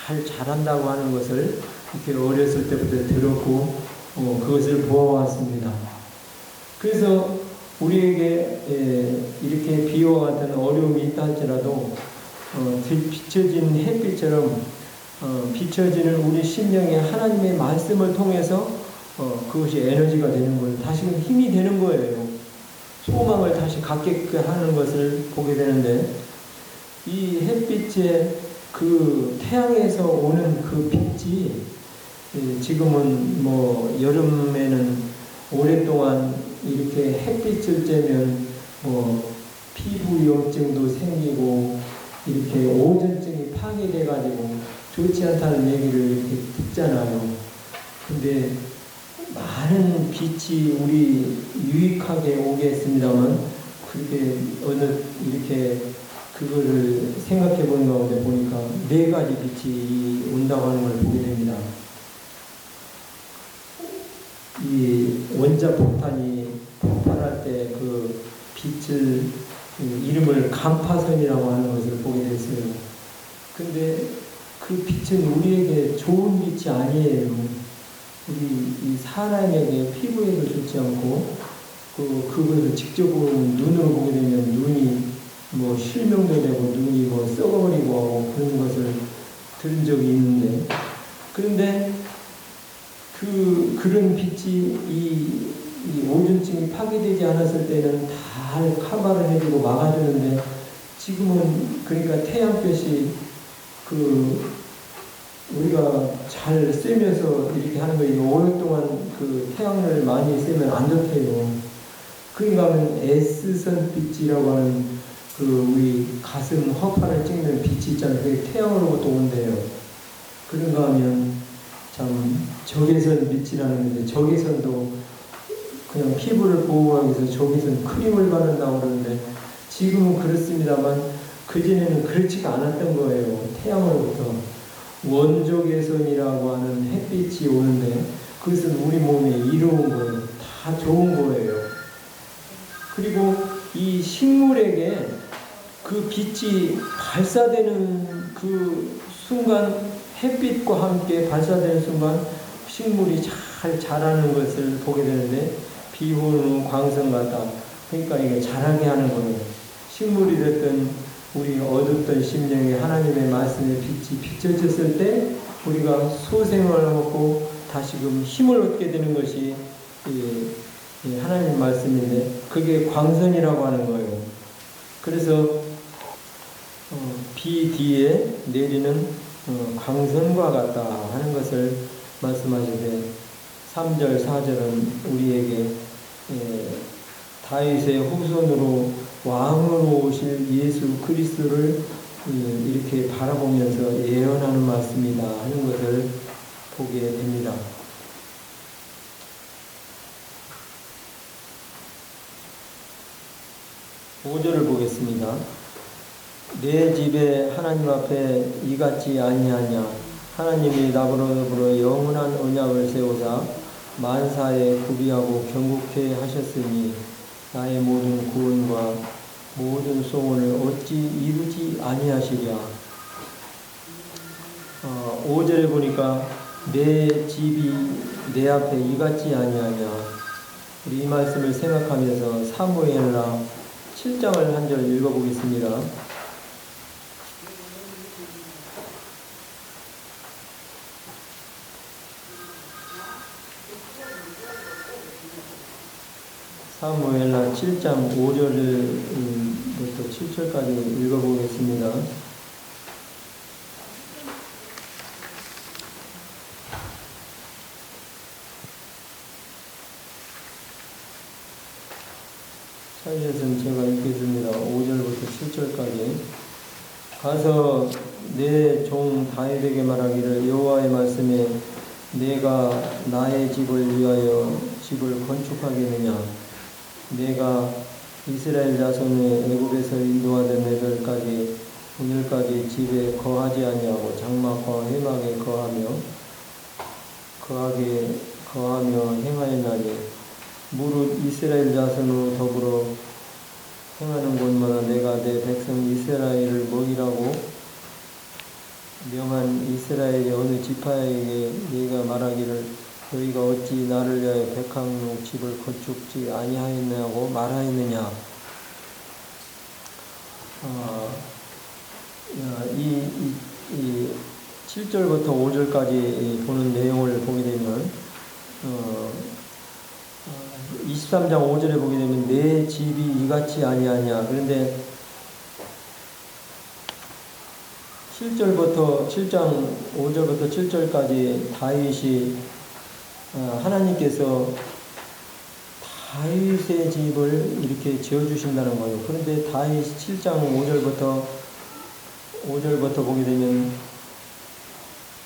잘 자란다고 하는 것을 이렇게 어렸을 때부터 들었고 그것을 보아왔습니다. 그래서 우리에게 이렇게 비와 같은 어려움이 있다 할지라도 비춰진 햇빛처럼 비춰지는 우리 심령에 하나님의 말씀을 통해서 그것이 에너지가 되는 거예요. 다시금 힘이 되는 거예요. 소망을 다시 갖게 하는 것을 보게 되는데 이 햇빛의 그 태양에서 오는 그 빛이 지금은 뭐 여름에는 오랫동안 이렇게 햇빛을 쬐면 뭐 피부염증도 생기고 이렇게 오존증이 파괴돼가지고 좋지 않다는 얘기를 이렇게 듣잖아요. 근데 많은 빛이 우리 유익하게 오게 했습니다만 그렇게 어느 이렇게 그거를 생각해 보는 가운데 보니까 4가지 빛이 온다고 하는 걸 보게 됩니다. 이 원자 폭탄이 폭발할 때 그 빛을 이름을 간파선이라고 하는 것을 보게 됐어요. 근데 그 빛은 우리에게 좋은 빛이 아니에요. 우리 이 사람에게 피부에도 좋지 않고 그것을 직접 눈으로 보게 되면 눈이 뭐 실명도 되고 눈이 뭐 썩어버리고 하고 그런 것을 들은 적이 있는데 그런데 그런 빛이 이 오존층이 파괴되지 않았을 때는 잘 커버를 해주고 막아주는데 지금은 그러니까 태양볕이 우리가 잘 쐬면서 이렇게 하는 거예요. 오랫동안 그 태양을 많이 쐬면 안 좋대요. 그러니까 하면 S선 빛이라고 하는 우리 가슴 허파를 찍는 빛이 있잖아요. 그게 태양으로부터 온대요. 그런가 하면 참 적외선 빛이라는 건데 적외선도 그냥 피부를 보호하기 위해서 적외선 크림을 바른다고 그러는데 지금은 그렇습니다만 그전에는 그렇지가 않았던 거예요. 태양으로부터 원적외선이라고 하는 햇빛이 오는데 그것은 우리 몸에 이로운 거예요. 다 좋은 거예요. 그리고 이 식물에게 그 빛이 발사되는 그 순간, 햇빛과 함께 발사되는 순간 식물이 잘 자라는 것을 보게 되는데, 비 오는 광선 같다. 그러니까 이게 자라게 하는 거예요. 식물이 됐든 우리 어둡던 심령에 하나님의 말씀의 빛이 비춰졌을 때 우리가 소생을 하고 다시금 힘을 얻게 되는 것이 하나님 말씀인데, 그게 광선이라고 하는 거예요. 그래서 비 뒤에 내리는 광선과 같다 하는 것을 말씀하시되, 3절 4절은 우리에게 다윗의 후손으로 왕으로 오실 예수 그리스도를 이렇게 바라보면서 예언하는 말씀이다 하는 것을 보게 됩니다. 5절을 보겠습니다. 내 집에 하나님 앞에 이같이 아니하냐. 하나님이 나더불어 영원한 언약을 세우사 만사에 구비하고 경국케 하셨으니 나의 모든 구원과 모든 소원을 어찌 이루지 아니하시랴. 5절에 보니까 내 집이 내 앞에 이같지 아니하냐. 우리 이 말씀을 생각하면서 사무엘라 7장을 한 절 읽어보겠습니다. 사무엘라 7장 5절부터 7절까지 읽어보겠습니다. 사이에서는 제가 읽겠습니다. 5절부터 7절까지. 가서 내 종 다윗에게 말하기를, 여호와의 말씀에 내가 나의 집을 위하여 집을 건축하겠느냐. 내가 이스라엘 자손의 애굽에서 인도하던 애들까지 오늘까지 집에 거하지 아니하고 장막과 회막에 거하며 행하였나니, 무릇 이스라엘 자손으로 더불어 행하는 곳마다 내가 내 백성 이스라엘을 먹이라고 명한 이스라엘의 어느 지파에게 네가 말하기를, 너희가 어찌 나를 위하여 백향목 집을 건축지 아니하였냐고 말하였느냐. 이 7절부터 5절까지 보는 내용을 보게 되면 23장 5절에 보게 되면 내 집이 이같이 아니하냐. 그런데 7장 5절부터 7절까지 다윗이 하나님께서 다윗의 집을 이렇게 지어주신다는 거예요. 그런데 다윗 7장 5절부터 보게 되면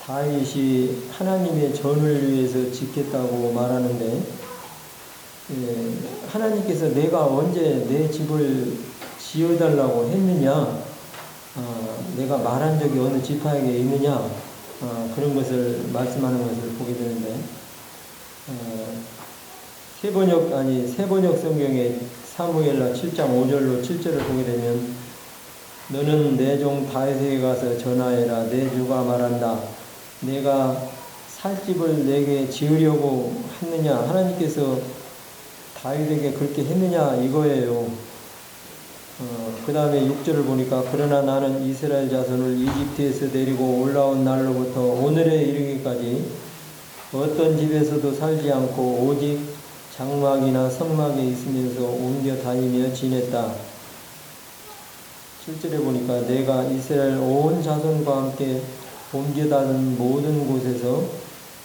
다윗이 하나님의 전을 위해서 짓겠다고 말하는데, 하나님께서 내가 언제 내 집을 지어달라고 했느냐, 내가 말한 적이 어느 지파에게 있느냐, 그런 것을 말씀하는 것을 보게 되는데, 세번역 성경에 사무엘라 7장 5절로 7절을 보게 되면, 너는 내 종 다윗에게 가서 전하해라. 내 주가 말한다. 내가 살 집을 내게 지으려고 했느냐. 하나님께서 다윗에게 그렇게 했느냐 이거예요. 그 다음에 6절을 보니까, 그러나 나는 이스라엘 자손을 이집트에서 데리고 올라온 날로부터 오늘에 이르기까지 어떤 집에서도 살지 않고 오직 장막이나 성막에 있으면서 옮겨 다니며 지냈다. 7절에 보니까 내가 이스라엘 온 자손과 함께 옮겨 다니는 모든 곳에서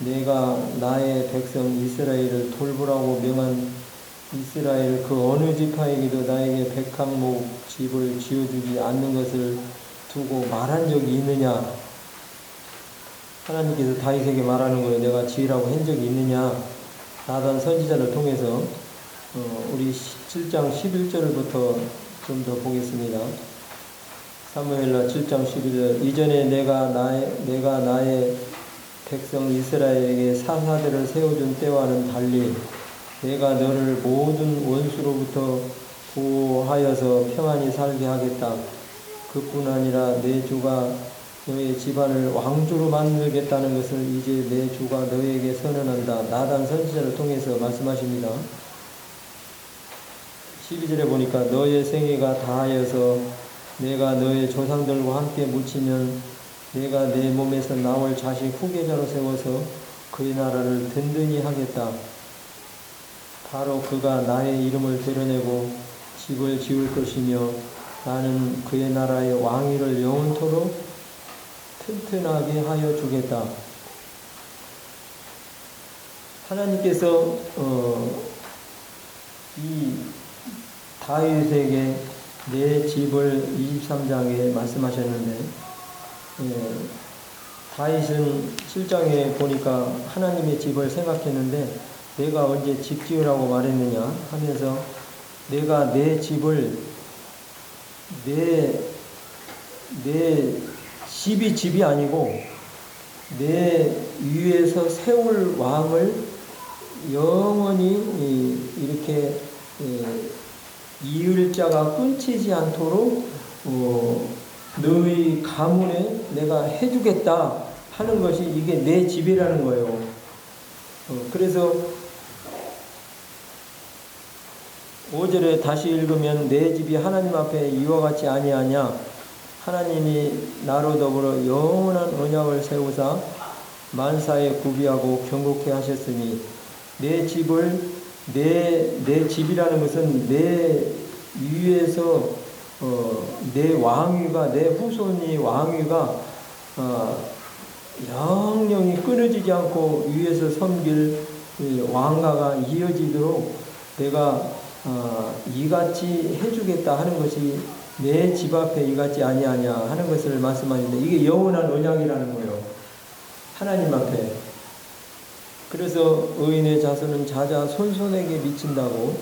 내가 나의 백성 이스라엘을 돌보라고 명한 이스라엘 그 어느 지파에게도 나에게 백향목 집을 지어주지 않는 것을 두고 말한 적이 있느냐. 하나님께서 다윗에게 말하는 거예요. 내가 지으라고 한 적이 있느냐. 나단 선지자를 통해서 우리 7장 11절부터 좀 더 보겠습니다. 사무엘라 7장 11절. 이전에 내가 나의 백성 이스라엘에게 사사들을 세워준 때와는 달리 내가 너를 모든 원수로부터 보호하여서 평안히 살게 하겠다. 그뿐 아니라 내 주가 너의 집안을 왕조로 만들겠다는 것을 이제 내 주가 너에게 선언한다. 나단 선지자를 통해서 말씀하십니다. 12절에 보니까 너의 생애가 다하여서 내가 너의 조상들과 함께 묻히면 내가 내 몸에서 나올 자식 후계자로 세워서 그의 나라를 든든히 하겠다. 바로 그가 나의 이름을 드러내고 집을 지을 것이며 나는 그의 나라의 왕위를 영원토록 튼튼하게 하여 주겠다. 하나님께서 이 다윗에게 내 집을 23장에 말씀하셨는데, 다윗은 7장에 보니까 하나님의 집을 생각했는데 내가 언제 집 지으라고 말했느냐 하면서 내가 내 집을 내 집이 아니고 내 위에서 세울 왕을 영원히 이렇게 이을 자가 끊치지 않도록 너희 가문에 내가 해주겠다 하는 것이 이게 내 집이라는 거예요. 그래서 5절에 다시 읽으면 내 집이 하나님 앞에 이와 같이 아니하냐. 하나님이 나로 더불어 영원한 언약을 세우사 만사에 구비하고 경고케 하셨으니 내 집을 내 집이라는 것은 내 위에서 내 왕위가 내 후손이 왕위가 영영이 끊어지지 않고 위에서 섬길 왕가가 이어지도록 내가 이같이 해주겠다 하는 것이 내 집 앞에 이같이 아니하냐 하는 것을 말씀하는데 이게 영원한 언약이라는 거예요. 하나님 앞에. 그래서 의인의 자손은 자자 손손에게 미친다고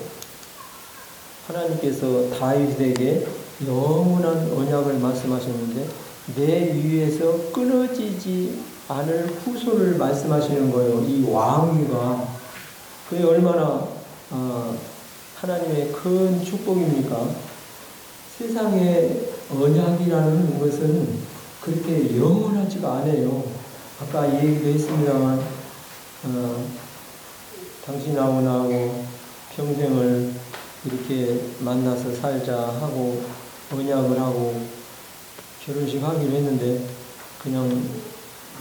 하나님께서 다윗에게 영원한 언약을 말씀하셨는데 내 위에서 끊어지지 않을 후손을 말씀하시는 거예요. 이 왕위가 그게 얼마나 하나님의 큰 축복입니까? 세상의 언약이라는 것은 그렇게 영원하지가 않아요. 아까 얘기도 했습니다만 당신하고 나하고 평생을 이렇게 만나서 살자 하고 언약을 하고 결혼식 하기로 했는데 그냥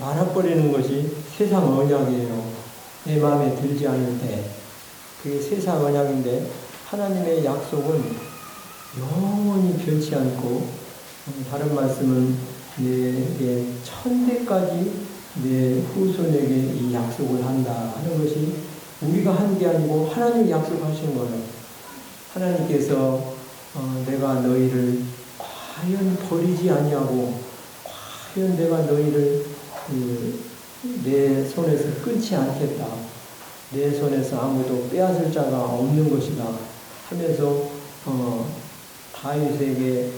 말아버리는 것이 세상 언약이에요. 내 마음에 들지 않을 때 그게 세상 언약인데 하나님의 약속은 영원히 변치 않고 다른 말씀은 내게 천대까지 내 후손에게 이 약속을 한다 하는 것이 우리가 한 게 아니고 하나님이 약속하신 거예요. 하나님께서 내가 너희를 과연 버리지 아니하고 과연 내가 너희를 내 손에서 끊지 않겠다. 내 손에서 아무도 빼앗을 자가 없는 것이다 하면서 다윗에게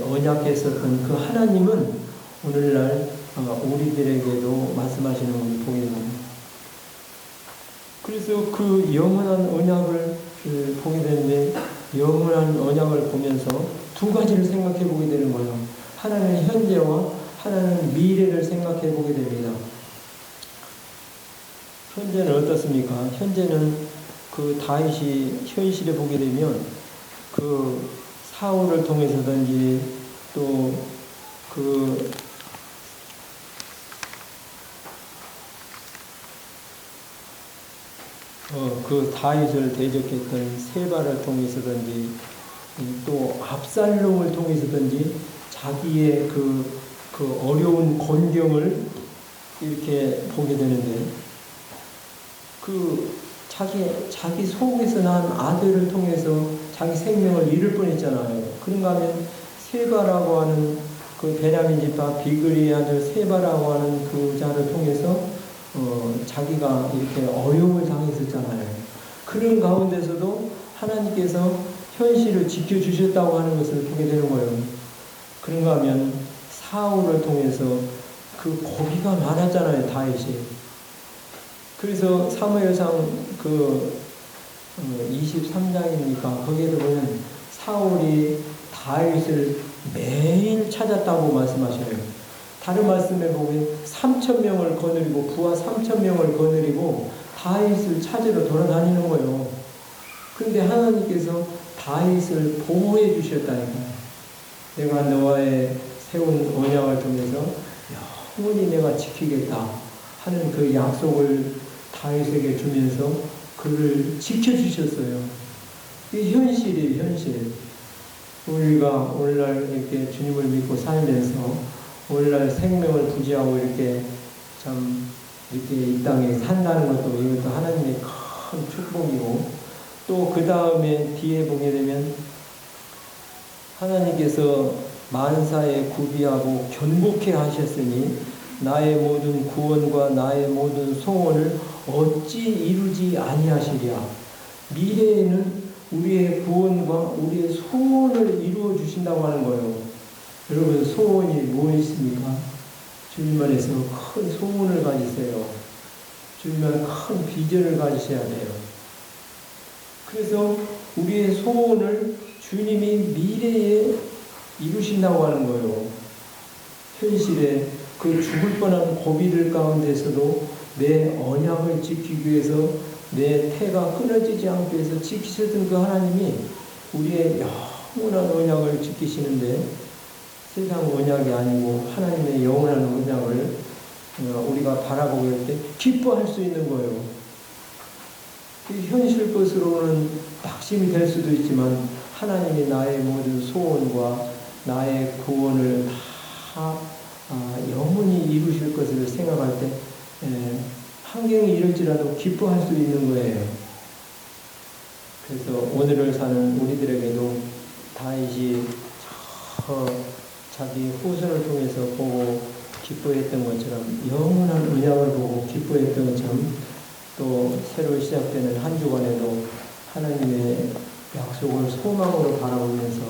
언약했었던 그 하나님은 오늘날 우리들에게도 말씀하시는 것을 보게 됩니다. 그래서 그 영원한 언약을 보게 되는데 영원한 언약을 보면서 두 가지를 생각해 보게 되는 거예요. 하나는 현재와 하나는 미래를 생각해 보게 됩니다. 현재는 어떻습니까? 현재는 그 다윗이 현실에 보게 되면 그 사울을 통해서든지 또 그 다윗을 대적했던 세바를 통해서든지 또 압살롬을 통해서든지 자기의 그 어려운 곤경을 이렇게 보게 되는데 그 자기 속에서 난 아들을 통해서 자기 생명을 잃을 뻔했잖아요. 그런가 하면 세바라고 하는 그 베냐민 지파 비그리의 아들 세바라고 하는 그 자를 통해서 자기가 이렇게 어려움을 당했었잖아요. 그런 가운데서도 하나님께서 현실을 지켜주셨다고 하는 것을 보게 되는 거예요. 그런가 하면 사울을 통해서 그 고비가 많았잖아요, 다윗이. 그래서 사무엘상 23장이니까 거기에도 보면 사울이 다윗을 매일 찾았다고 말씀하셔요. 다른 말씀에 보면 3,000명을 거느리고 부하 3,000명을 거느리고 다윗을 찾으러 돌아다니는 거예요. 근데 하나님께서 다윗을 보호해 주셨다니까요. 내가 너와의 세운 언약을 통해서 영원히 내가 지키겠다 하는 그 약속을 다윗에게 주면서 그를 지켜주셨어요. 이게 현실이에요, 현실. 우리가 오늘날 이렇게 주님을 믿고 살면서 오늘날 생명을 부지하고 이렇게 참 이렇게 이 땅에 산다는 것도 이것도 하나님의 큰 축복이고, 또 그 다음에 뒤에 보게 되면 하나님께서 만사에 구비하고 견고케 하셨으니 나의 모든 구원과 나의 모든 소원을 어찌 이루지 아니하시랴. 미래에는 우리의 구원과 우리의 소원을 이루어 주신다고 하는 거예요. 여러분, 소원이 뭐 있습니까? 주님 안에서 큰 소원을 가지세요. 주님 안에 큰 비전을 가지셔야 돼요. 그래서 우리의 소원을 주님이 미래에 이루신다고 하는 거예요. 현실에 그 죽을 뻔한 고비들 가운데서도 내 언약을 지키기 위해서 내 태가 끊어지지 않기 위해서 지키셨던 그 하나님이 우리의 영원한 언약을 지키시는데, 세상 언약이 아니고 하나님의 영원한 언약을 우리가 바라보고 할 때 기뻐할 수 있는 거예요. 현실 것으로는 낙심이 될 수도 있지만 하나님이 나의 모든 소원과 나의 구원을 다 영원히 이루실 것을 생각할 때 환경이 이럴지라도 기뻐할 수 있는 거예요. 그래서 오늘을 사는 우리들에게도 다윗이 자기 후손을 통해서 보고 기뻐했던 것처럼 영원한 언약을 보고 기뻐했던 것처럼 또 새로 시작되는 한 주간에도 하나님의 약속을 소망으로 바라보면서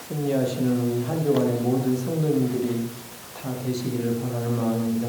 승리하시는 한 주간의 모든 성도님들이 다 되시기를 바라는 마음입니다.